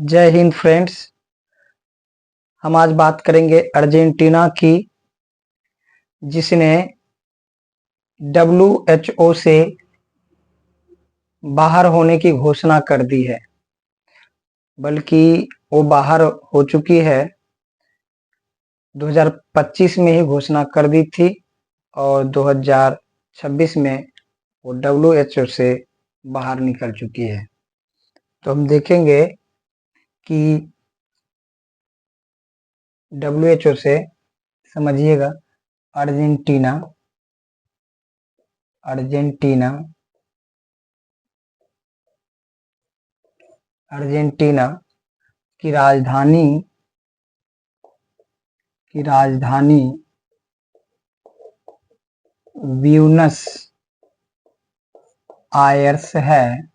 जय हिंद फ्रेंड्स। हम आज बात करेंगे अर्जेंटीना की, जिसने WHO से बाहर होने की घोषणा कर दी है। बल्कि वो बाहर हो चुकी है, 2025 में ही घोषणा कर दी थी और 2026 में वो WHO से बाहर निकल चुकी है। तो हम देखेंगे कि WHO से, समझिएगा, अर्जेंटीना अर्जेंटीना अर्जेंटीना की राजधानी ब्यूनस आयर्स है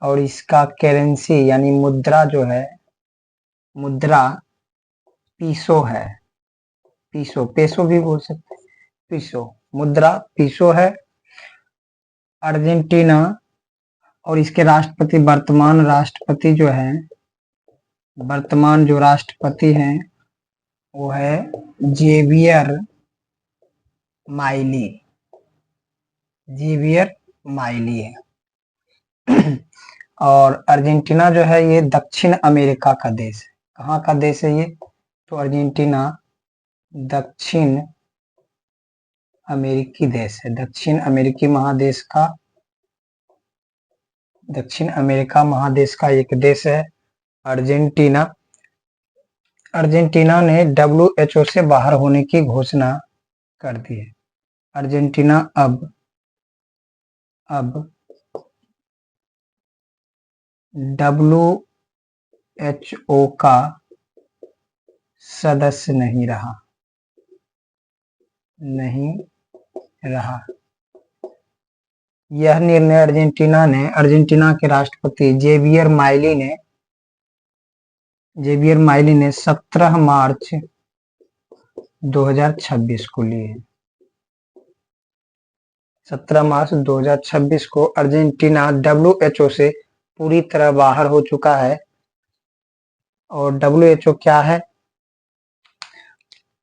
और इसका करेंसी यानी मुद्रा जो है, मुद्रा पीसो है। पेसो भी बोल सकते हैं, पीसो, मुद्रा पीसो है। अर्जेंटीना और इसके वर्तमान जो राष्ट्रपति हैं वो है जेवियर माइली है। और अर्जेंटीना जो है ये दक्षिण अमेरिका का देश है। कहाँ का देश है ये? तो अर्जेंटीना दक्षिण अमेरिकी देश है। दक्षिण अमेरिका महादेश का एक देश है अर्जेंटीना। अर्जेंटीना ने WHO से बाहर होने की घोषणा कर दी है। अर्जेंटीना अब WHO का सदस्य नहीं रहा। यह निर्णय अर्जेंटीना के राष्ट्रपति जेवियर माइली ने 17 मार्च 2026 को लिए। 17 मार्च 2026 को अर्जेंटीना WHO से पूरी तरह बाहर हो चुका है। और WHO क्या है?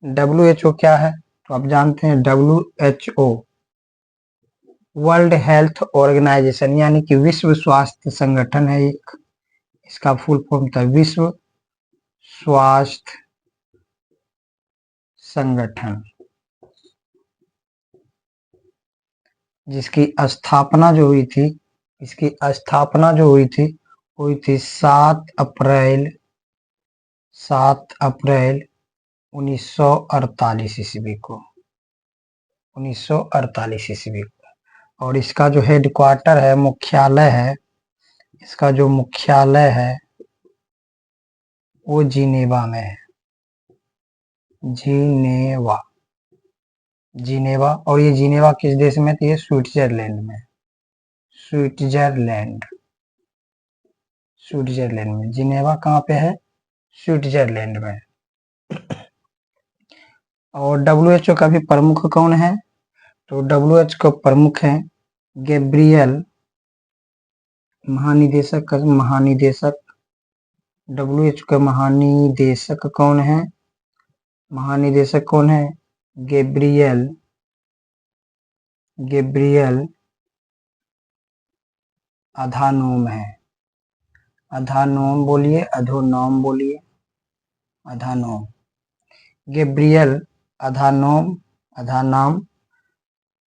WHO क्या है तो आप जानते हैं। WHO वर्ल्ड हेल्थ ऑर्गेनाइजेशन यानी कि विश्व स्वास्थ्य संगठन है एक। इसका फुल फॉर्म था विश्व स्वास्थ्य संगठन, जिसकी स्थापना जो हुई थी 7 अप्रैल 1948 ईस्वी को। और इसका जो हेडक्वार्टर है, मुख्यालय है वो जिनेवा में है। जिनेवा। और ये जिनेवा किस देश में? तो ये स्विट्जरलैंड में। स्विट्जरलैंड में। जिनेवा कहाँ पे है? स्विट्जरलैंड में। और WHO का भी प्रमुख कौन है? तो WHO का प्रमुख है गैब्रियल, महानिदेशक। WHO का महानिदेशक कौन है? गैब्रियल अधानोम है। गैब्रियल अधानोम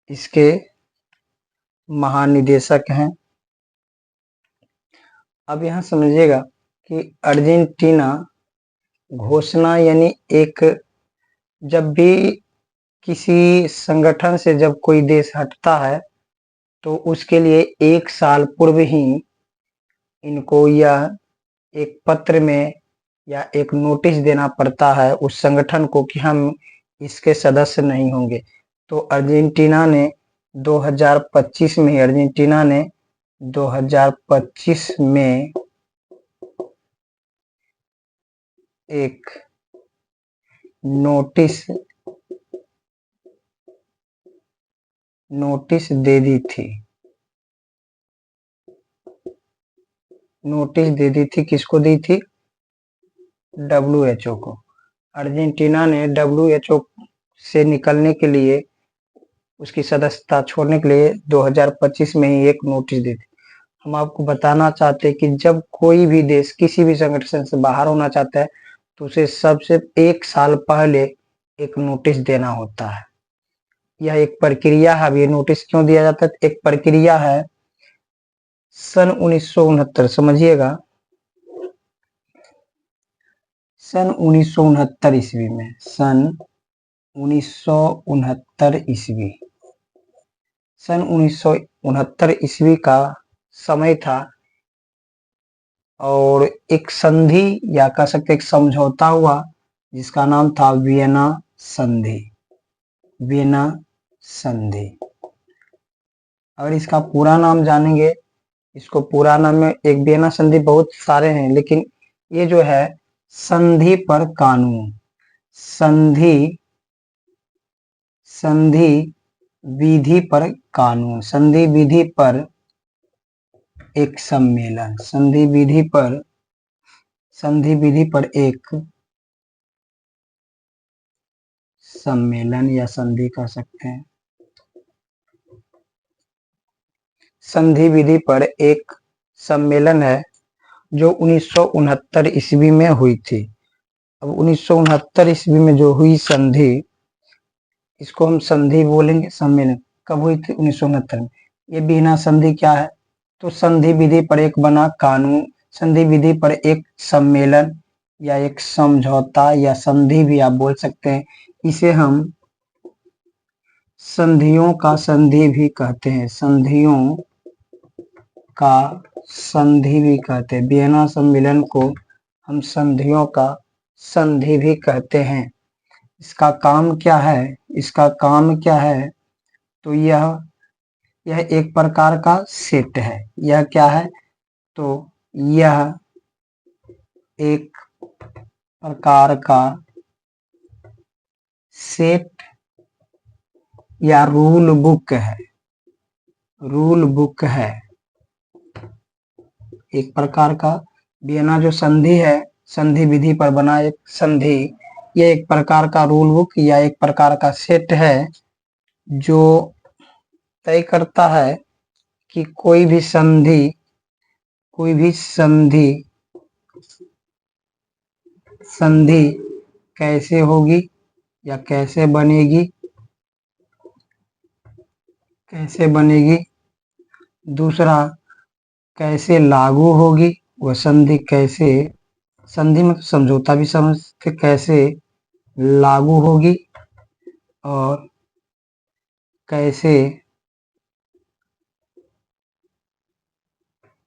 इसके महानिदेशक हैं। अब यहाँ समझिएगा कि अर्जेंटीना घोषणा यानी जब भी किसी संगठन से जब कोई देश हटता है तो उसके लिए 1 साल पूर्व ही इनको यह एक पत्र में या एक नोटिस देना पड़ता है उस संगठन को कि हम इसके सदस्य नहीं होंगे। तो अर्जेंटीना ने 2025 में एक नोटिस दे दी थी। नोटिस दे दी थी, किसको दी थी? WHO को। अर्जेंटीना ने WHO से निकलने के लिए, उसकी सदस्यता छोड़ने के लिए 2025 में ही एक नोटिस दी थी। हम आपको बताना चाहते हैं कि जब कोई भी देश किसी भी संगठन से बाहर होना चाहता है तो उसे सबसे 1 साल पहले एक नोटिस देना होता है। यह एक प्रक्रिया है। अब ये नोटिस क्यों दिया जाता है? एक प्रक्रिया है। सन 1969, समझिएगा, सन 1969 ईस्वी में, सन 1969 ईस्वी, सन 1969 ईस्वी का समय था और एक संधि या कह सकते एक समझौता हुआ जिसका नाम था वियना संधि। वियना संधि। अगर इसका पूरा नाम जानेंगे, इसको पूरा नाम में, एक वियना संधि बहुत सारे हैं, लेकिन ये जो है संधि पर कानून, संधि विधि पर कानून, संधि विधि पर एक सम्मेलन, संधि विधि पर एक सम्मेलन या संधि कह सकते हैं। संधि विधि पर एक सम्मेलन है जो 1969 ईस्वी में हुई थी। अब 1969 ईस्वी में जो हुई संधि, इसको हम संधि बोलेंगे। सम्मेलन कब हुई थी? 1969 में। ये वियना संधि क्या है? तो संधि विधि पर एक बना कानून, संधि विधि पर एक सम्मेलन या एक समझौता या संधि भी आप बोल सकते हैं। इसे हम संधियों का संधि भी कहते हैं, संधियों का संधि भी कहते हैं। वियना सम्मेलन को हम संधियों का संधि भी कहते हैं। इसका काम क्या है? इसका काम क्या है? तो यह एक प्रकार का सेट है। यह क्या है? तो यह एक प्रकार का सेट या रूल बुक है। रूल बुक है एक प्रकार का। वियना जो संधि है, संधि विधि पर बना एक संधि, यह एक प्रकार का रूल बुक या एक प्रकार का सेट है जो तय करता है कि कोई भी संधि कैसे होगी या कैसे बनेगी, दूसरा कैसे लागू होगी, वह संधि कैसे, संधि में समझौता भी समझते, कैसे लागू होगी और कैसे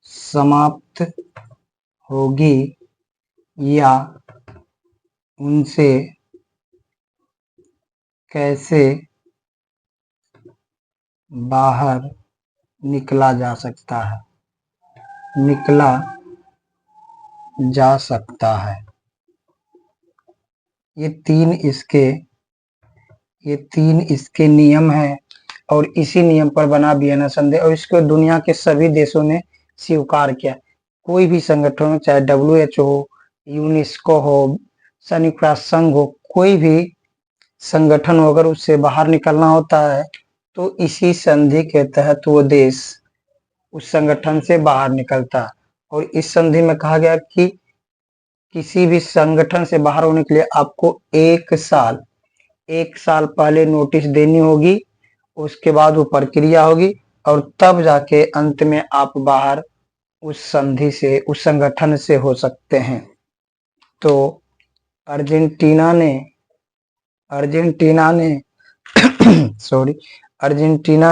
समाप्त होगी या उनसे कैसे बाहर निकला जा सकता है। ये तीन इसके नियम हैं और इसी नियम पर बना वियना संधि और इसको दुनिया के सभी देशों ने स्वीकार किया। कोई भी संगठन हो, चाहे WHO हो, यूनेस्को हो, संयुक्त राष्ट्र संघ हो, कोई भी संगठन हो, अगर उससे बाहर निकलना होता है तो इसी संधि के तहत वो देश उस संगठन से बाहर निकलता। और इस संधि में कहा गया कि किसी भी संगठन से बाहर होने के लिए आपको 1 साल पहले नोटिस देनी होगी, उसके बाद वो प्रक्रिया होगी और तब जाके अंत में आप बाहर उस संधि से, उस संगठन से हो सकते हैं। तो अर्जेंटीना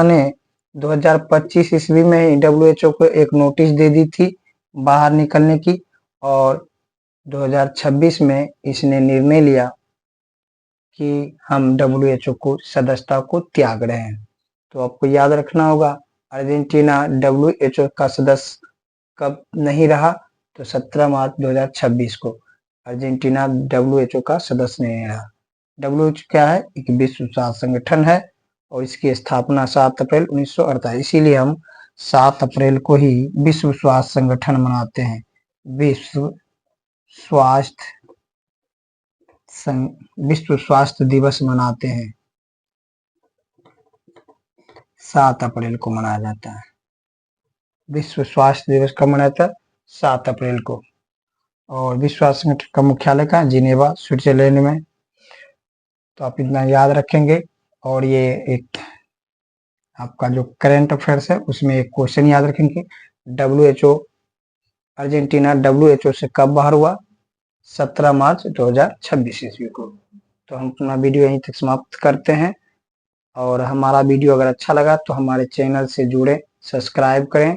ने 2025 ईस्वी में ही WHO को एक नोटिस दे दी थी बाहर निकलने की और 2026 में इसने निर्णय लिया कि हम WHO को सदस्यता को त्याग रहे हैं। तो आपको याद रखना होगा, अर्जेंटीना WHO का सदस्य कब नहीं रहा? तो 17 मार्च 2026 को अर्जेंटीना WHO का सदस्य नहीं रहा। WHO क्या है? एक विश्व स्वास्थ्य संगठन है और इसकी स्थापना 7 अप्रैल 1948। इसीलिए हम 7 अप्रैल को ही विश्व स्वास्थ्य संगठन मनाते हैं। विश्व स्वास्थ्य विश्व स्वास्थ्य दिवस मनाते हैं, 7 अप्रैल को मनाया जाता है। विश्व स्वास्थ्य दिवस कब मनाया था? 7 अप्रैल को। और विश्व स्वास्थ्य संगठन का मुख्यालय कहाँ? जिनेवा, स्विट्जरलैंड में। तो आप इतना याद रखेंगे। और ये एक आपका जो करंट अफेयर्स है उसमें एक क्वेश्चन याद रखेंगे। WHO, अर्जेंटीना WHO से कब बाहर हुआ? 17 मार्च 2026 ईस्वी को। तो हम अपना वीडियो यहीं तक समाप्त करते हैं। और हमारा वीडियो अगर अच्छा लगा तो हमारे चैनल से जुड़े, सब्सक्राइब करें।